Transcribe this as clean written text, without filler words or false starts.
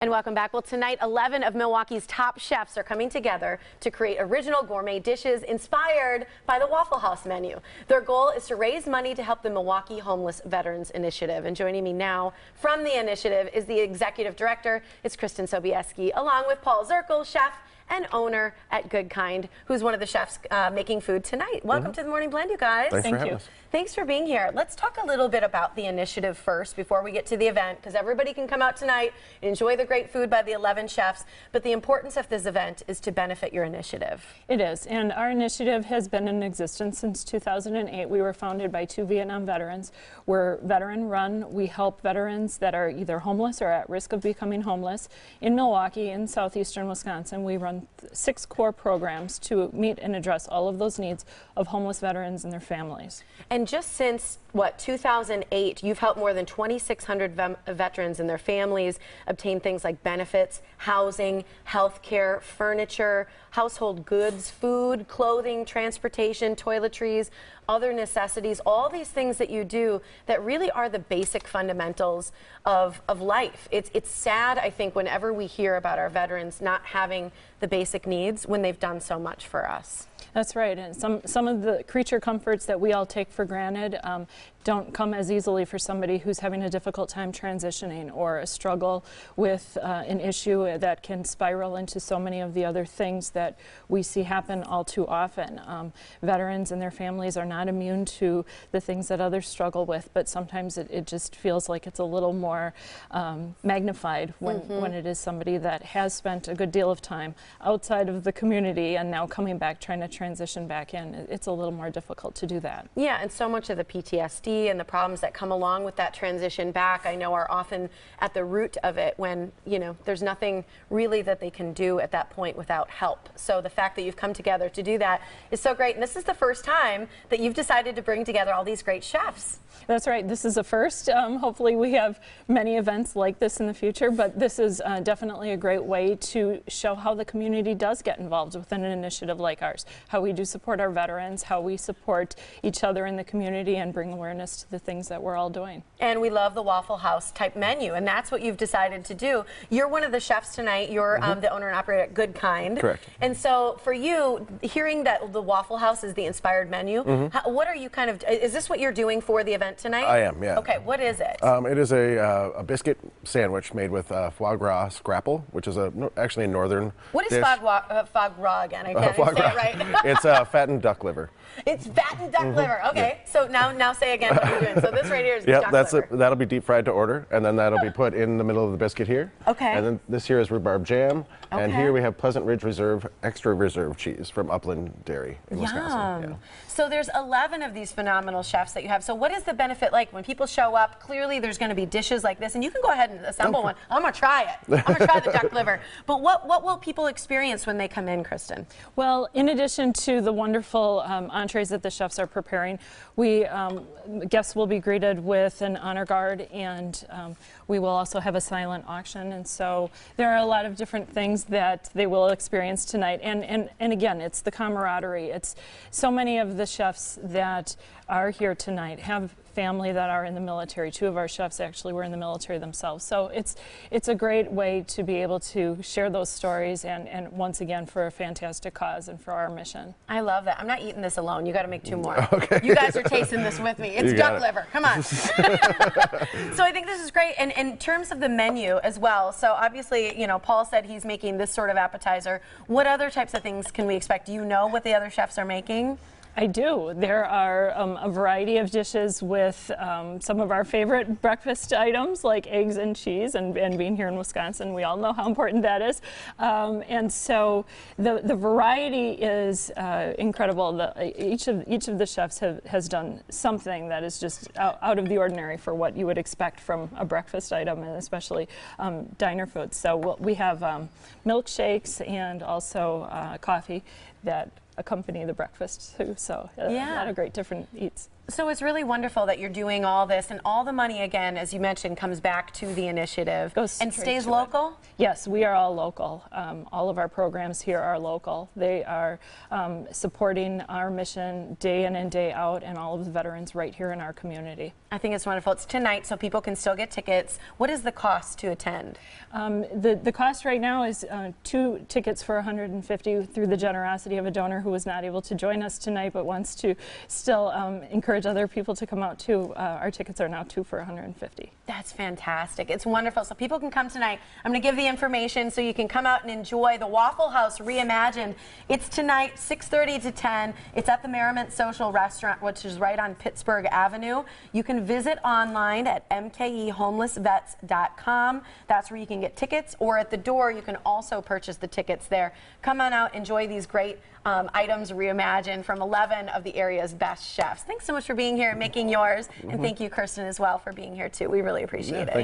And welcome back. Well, tonight, 11 of Milwaukee's top chefs are coming together to create original gourmet dishes inspired by the Waffle House menu. Their goal is to raise money to help the Milwaukee Homeless Veterans Initiative. And joining me now from the initiative is the executive director. It's Kirsten Sobieski, along with Paul Zerkel, chef and owner at Goodkind, who's one of the chefs making food tonight. Welcome to the Morning Blend, you guys. Thanks for having us. Thanks for being here. Let's talk a little bit about the initiative first before we get to the event, because everybody can come out tonight and enjoy the great food by the 11 chefs, but the importance of this event is to benefit your initiative. It is, and our initiative has been in existence since 2008. We were founded by 2 Vietnam veterans. We're veteran-run. We help veterans that are either homeless or at risk of becoming homeless. In Milwaukee, in southeastern Wisconsin, we run 6 core programs to meet and address all of those needs of homeless veterans and their families. And just since, what, 2008, you've helped more than 2,600 veterans and their families obtain things like benefits, housing, health care, furniture, household goods, food, clothing, transportation, toiletries, other necessities, all these things that you do that really are the basic fundamentals of life. It's sad, I think, whenever we hear about our veterans not having the basic needs when they've done so much for us. That's right, and some of the creature comforts that we all take for granted don't come as easily for somebody who's having a difficult time transitioning or a struggle with an issue that can spiral into so many of the other things that we see happen all too often. Veterans and their families are not immune to the things that others struggle with, but sometimes it just feels like it's a little more magnified when it is somebody that has spent a good deal of time outside of the community and now coming back trying to transition back in. It's a little more difficult to do that. Yeah, and so much of the PTSD and the problems that come along with that transition back, I know, are often at the root of it when, you know, there's nothing really that they can do at that point without help. So the fact that you've come together to do that is so great. And this is the first time that you've decided to bring together all these great chefs. That's right. This is a first. Hopefully we have many events like this in the future, but this is definitely a great way to show how the community does get involved within an initiative like ours, how we do support our veterans, how we support each other in the community and bring awareness to the things that we're all doing. And we love the Waffle House type menu, and that's what you've decided to do. You're one of the chefs tonight. You're the owner and operator at Goodkind. Correct. And so for you, hearing that the Waffle House is the inspired menu, what are you kind of, is this what you're doing for the event tonight? I am, yeah. Okay, what is it? It is a biscuit sandwich made with foie gras scrapple, which is actually a northern What is dish. foie gras again? I can't even say it right. It's fattened duck liver. It's fattened duck liver. Okay, so now say again what you're doing. So this right here is duck liver. That'll be deep fried to order, and then that'll be put in the middle of the biscuit here. Okay. And then this here is rhubarb jam, and Okay. here we have Pleasant Ridge Reserve extra reserve cheese from Upland Dairy in Wisconsin. Yeah. So there's 11 of these phenomenal chefs that you have. So what is the benefit like when people show up? Clearly there's going to be dishes like this, and you can go ahead and assemble one. I'm going to try it. I'm going to try the duck liver. But what will people experience when they come in, Kristen? Well, in addition to the wonderful entrees that the chefs are preparing, guests will be greeted with an honor guard, and we will also have a silent auction. And so there are a lot of different things that they will experience tonight. And again, it's the camaraderie. It's so many of the chefs that are here tonight have family that are in the military. 2 of our chefs actually were in the military themselves. So it's a great way to be able to share those stories and once again for a fantastic cause and for our mission. I love that. I'm not eating this alone. You got to make 2 more. Okay. You guys are tasting this with me. It's duck liver. Come on. So I think this is great. And in terms of the menu as well, so obviously, you know, Paul said he's making this sort of appetizer. What other types of things can we expect? Do you know what the other chefs are making? I do. There are a variety of dishes with some of our favorite breakfast items like eggs and cheese, and being here in Wisconsin, we all know how important that is. And so the variety is incredible. Each of the chefs has done something that is just out of the ordinary for what you would expect from a breakfast item, and especially diner foods. So we have milkshakes and also coffee that accompany the breakfast too, so a lot of great different eats. So it's really wonderful that you're doing all this, and all the money, again, as you mentioned, comes back to the initiative and stays local? Yes, we are all local. All of our programs here are local. They are supporting our mission day in and day out, and all of the veterans right here in our community. I think it's wonderful. It's tonight, so people can still get tickets. What is the cost to attend? The cost right now is 2 tickets for $150 through the generosity of a donor who was not able to join us tonight but wants to still encourage other people to come out too. Our tickets are now 2 for $150. That's fantastic. It's wonderful. So people can come tonight. I'm going to give the information so you can come out and enjoy the Waffle House Reimagined. It's tonight, 6:30 to 10. It's at the Merriment Social Restaurant, which is right on Pittsburgh Avenue. You can visit online at mkehomelessvets.com. That's where you can get tickets, or at the door you can also purchase the tickets there. Come on out, enjoy these great items reimagined from 11 of the area's best chefs. Thanks so much for being here and making yours, and thank you, Kirsten, as well, for being here too. We really appreciate it.